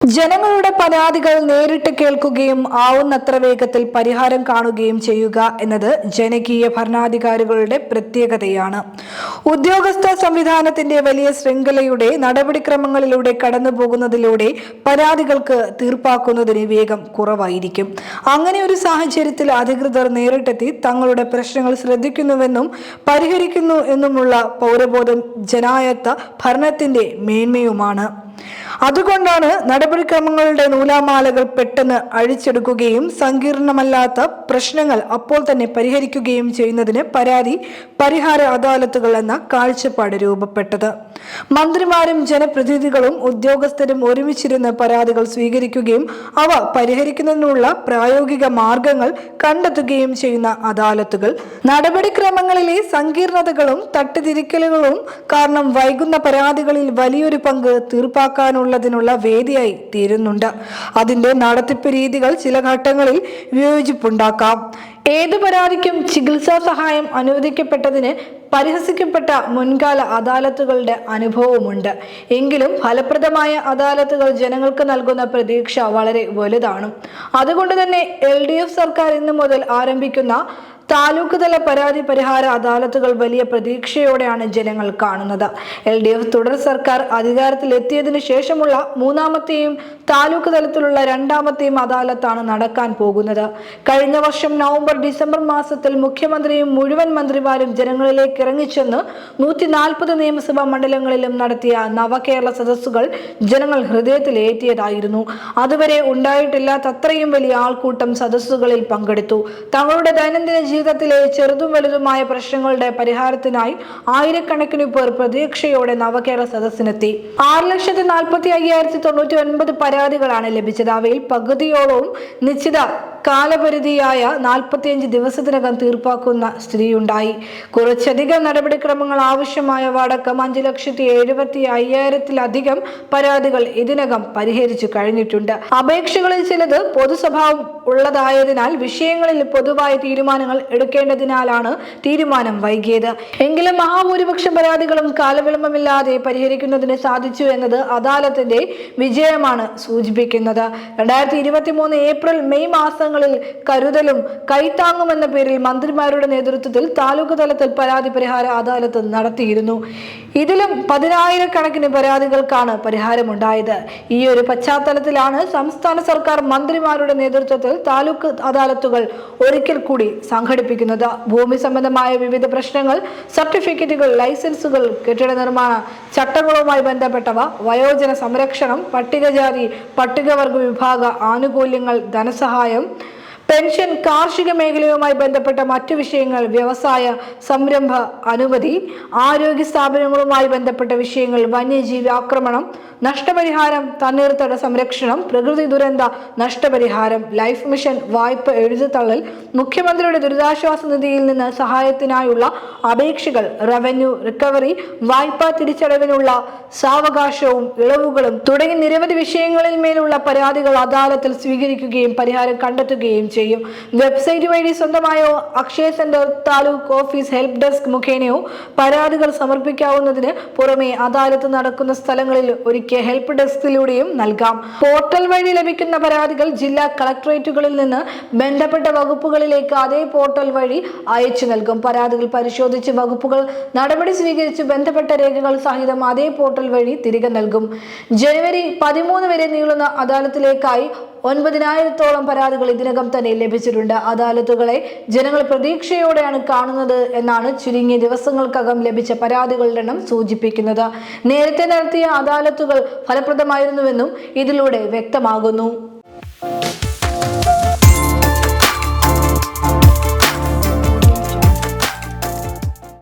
ജനങ്ങളുടെ പരാതികൾ നേരിട്ട് കേൾക്കുകയും ആവുന്നത്ര വേഗത്തിൽ പരിഹാരം കാണുകയും ചെയ്യുക എന്നത് ജനകീയ ഭരണാധികാരികളുടെ പ്രത്യേകതയാണ്. ഉദ്യോഗസ്ഥ സംവിധാനത്തിന്റെ വലിയ ശൃംഖലയുടെ നടപടിക്രമങ്ങളിലൂടെ കടന്നുപോകുന്നതിലൂടെ പരാതികൾക്ക് തീർപ്പാക്കുന്നതിന് വേഗം കുറവായിരിക്കും. അങ്ങനെ ഒരു സാഹചര്യത്തിൽ അധികൃതർ നേരിട്ടെത്തി തങ്ങളുടെ പ്രശ്നങ്ങൾ ശ്രദ്ധിക്കുന്നുവെന്നും പരിഹരിക്കുന്നു എന്നുമുള്ള പൗരബോധം ജനായത്ത ഭരണത്തിന്റെ മേന്മയുമാണ്. അതുകൊണ്ടാണ് നടപടിക്രമങ്ങളുടെ നൂലാമാലകൾ പെട്ടെന്ന് അഴിച്ചെടുക്കുകയും സങ്കീർണമല്ലാത്ത പ്രശ്നങ്ങൾ അപ്പോൾ തന്നെ പരിഹരിക്കുകയും ചെയ്യുന്നതിന് പരാതി പരിഹാര അദാലത്തുകൾ എന്ന കാഴ്ചപ്പാട് രൂപപ്പെട്ടത്. മന്ത്രിമാരും ജനപ്രതിനിധികളും ഉദ്യോഗസ്ഥരും ഒരുമിച്ചിരുന്ന് പരാതികൾ സ്വീകരിക്കുകയും അവ പരിഹരിക്കുന്നതിനുള്ള പ്രായോഗിക മാർഗങ്ങൾ കണ്ടെത്തുകയും ചെയ്യുന്ന അദാലത്തുകൾ നടപടിക്രമങ്ങളിലെ സങ്കീർണതകളും തട്ടിതിരിക്കലുകളും കാരണം വൈകുന്ന പരാതികളിൽ വലിയൊരു പങ്ക് തീർപ്പാക്കാനുള്ളതിനുള്ള വേദിയായി തീരുന്നുണ്ട്. അതിന്റെ നടത്തിപ്പ് രീതികൾ ചില ഘട്ടങ്ങളിൽ വിയോജിപ്പുണ്ടാക്കാം. ഏതു പരാതിക്കും ചികിത്സാ സഹായം അനുവദിക്കപ്പെട്ടതിന് പരിഹസിക്കപ്പെട്ട മുൻകാല അദാലത്തുകളുടെ അനുഭവമുണ്ട്. എങ്കിലും ഫലപ്രദമായ അദാലത്തുകൾ ജനങ്ങൾക്ക് നൽകുന്ന പ്രതീക്ഷ വളരെ വലുതാണ്. അതുകൊണ്ട് തന്നെ LDF സർക്കാർ ഇന്നു മുതൽ ആരംഭിക്കുന്ന താലൂക്ക് തല പരാതി പരിഹാര അദാലത്തുകൾ വലിയ പ്രതീക്ഷയോടെയാണ് ജനങ്ങൾ കാണുന്നത്. LDF തുടർ സർക്കാർ അധികാരത്തിലെത്തിയതിനു ശേഷമുള്ള മൂന്നാമത്തെയും താലൂക്ക് തലത്തിലുള്ള രണ്ടാമത്തെയും അദാലത്താണ് നടക്കാൻ പോകുന്നത്. കഴിഞ്ഞ വർഷം നവംബർ ഡിസംബർ മാസത്തിൽ മുഖ്യമന്ത്രിയും മുഴുവൻ മന്ത്രിമാരും ജനങ്ങളിലേക്ക് ഇറങ്ങിച്ചെന്ന് 140 നിയമസഭാ മണ്ഡലങ്ങളിലും നടത്തിയ നവകേരള സദസ്സുകൾ ജനങ്ങൾ ഹൃദയത്തിലേറ്റിയതായിരുന്നു. അതുവരെ ഉണ്ടായിട്ടില്ലാത്തത്രയും വലിയ ആൾക്കൂട്ടം സദസ്സുകളിൽ പങ്കെടുത്തു. തങ്ങളുടെ ദൈനംദിന ജീവിതത്തിലെ ചെറുതും വലുതുമായ പ്രശ്നങ്ങളുടെ പരിഹാരത്തിനായി ആയിരക്കണക്കിന് പേർ പ്രതീക്ഷയോടെ നവകേരള സദസ്സിനെത്തി. 6,45,099 പരാതികളാണ് ലഭിച്ചത്. അവയിൽ പകുതിയോളവും നിശ്ചിത കാലപരിധിയായ 45 ദിവസത്തിനകം തീർപ്പാക്കുന്ന സ്ഥിതിയുണ്ടായി. കുറച്ചധികം നടപടിക്രമങ്ങൾ ആവശ്യമായ അടക്കം 5,70,500-ത്തിലധികം പരാതികൾ ഇതിനകം പരിഹരിച്ചു കഴിഞ്ഞിട്ടുണ്ട്. അപേക്ഷകളിൽ ചിലത് പൊതുസ്വഭാവം ഉള്ളതായതിനാൽ വിഷയങ്ങളിൽ പൊതുവായ തീരുമാനങ്ങൾ എടുക്കേണ്ടതിനാലാണ് തീരുമാനം വൈകിയത്. എങ്കിലും മഹാഭൂരിപക്ഷം പരാതികളും കാലവിളംബമില്ലാതെ പരിഹരിക്കുന്നതിന് സാധിച്ചു എന്നത് അദാലത്തിന്റെ വിജയമാണ് സൂചിപ്പിക്കുന്നത്. 2023 ഏപ്രിൽ മെയ് മാസങ്ങളിൽ കരുതലും കൈത്താങ്ങുമെന്ന പേരിൽ മന്ത്രിമാരുടെ നേതൃത്വത്തിൽ താലൂക്ക് തലത്തിൽ പരാതി പരിഹാര അദാലത്ത് നടത്തിയിരുന്നു. ഇതിലും 10,000-കണക്കിന് പരാതികൾക്കാണ് പരിഹാരമുണ്ടായത്. ഈ ഒരു പശ്ചാത്തലത്തിലാണ് സംസ്ഥാന സർക്കാർ മന്ത്രിമാരുടെ നേതൃത്വത്തിൽ താലൂക്ക് അദാലത്തുകൾ ഒരിക്കൽ കൂടി സംഘടിപ്പിക്കുന്നത്. ഭൂമി സംബന്ധമായ വിവിധ പ്രശ്നങ്ങൾ, സർട്ടിഫിക്കറ്റുകൾ, ലൈസൻസുകൾ, കെട്ടിട നിർമ്മാണ ചട്ടങ്ങളുമായി ബന്ധപ്പെട്ടവ, വയോജന സംരക്ഷണം, പട്ടികജാതി പട്ടികവർഗ വിഭാഗ ആനുകൂല്യങ്ങൾ, ധനസഹായം, പെൻഷൻ, കാർഷിക മേഖലയുമായി ബന്ധപ്പെട്ട മറ്റു വിഷയങ്ങൾ, വ്യവസായ സംരംഭ അനുമതി, ആരോഗ്യ സ്ഥാപനങ്ങളുമായി ബന്ധപ്പെട്ട വിഷയങ്ങൾ, വന്യജീവി ആക്രമണം, നഷ്ടപരിഹാരം, തണ്ണീർത്തട സംരക്ഷണം, പ്രകൃതി ദുരന്ത നഷ്ടപരിഹാരം, ലൈഫ് മിഷൻ വായ്പ എഴുതിത്തള്ളൽ, മുഖ്യമന്ത്രിയുടെ ദുരിതാശ്വാസ നിധിയിൽ നിന്ന് സഹായത്തിനായുള്ള അപേക്ഷകൾ, റവന്യൂ റിക്കവറി, വായ്പാ തിരിച്ചടവിനുള്ള സാവകാശവും ഇളവുകളും തുടങ്ങി നിരവധി വിഷയങ്ങളിൽ മേലുള്ള പരാതികൾ അദാലത്തിൽ സ്വീകരിക്കുകയും പരിഹാരം കണ്ടെത്തുകയും ചെയ്യും. വെബ്സൈറ്റ് വഴി സ്വന്തമായോ Akshaya centre, taluk office help desk മുഖേനയോ പരാതികൾ സമർപ്പിക്കാവുന്നതിന് പുറമെ അദാലത്ത് നടക്കുന്ന സ്ഥലങ്ങളിൽ ഒരുക്കിയ ഹെൽപ്പ് ഡെസ്കിലൂടെയും നൽകാം. പോർട്ടൽ വഴി ലഭിക്കുന്ന പരാതികൾ ജില്ലാ കളക്ടറേറ്റുകളിൽ നിന്ന് ബന്ധപ്പെട്ട വകുപ്പുകളിലേക്ക് അതേ പോർട്ടൽ വഴി അയച്ചു നൽകും. പരാതികൾ പരിശോധിച്ച് വകുപ്പുകൾ നടപടി സ്വീകരിച്ച് ബന്ധപ്പെട്ട രേഖകൾ സഹിതം അതേ പോർട്ടൽ വഴി തിരികെ നൽകും. ജനുവരി 13 വരെ നീളുന്ന അദാലത്തിലേക്കായി 9,000-ഓളം പരാതികൾ ഇതിനകം തന്നെ ലഭിച്ചിട്ടുണ്ട്. അദാലത്തുകളെ ജനങ്ങൾ പ്രതീക്ഷയോടെയാണ് കാണുന്നത് എന്നാണ് ചുരുങ്ങിയ ദിവസങ്ങൾക്കകം ലഭിച്ച പരാതികളുടെ എണ്ണം സൂചിപ്പിക്കുന്നത്. നേരത്തെ നടത്തിയ അദാലത്തുകൾ ഫലപ്രദമായിരുന്നുവെന്നും ഇതിലൂടെ വ്യക്തമാകുന്നു.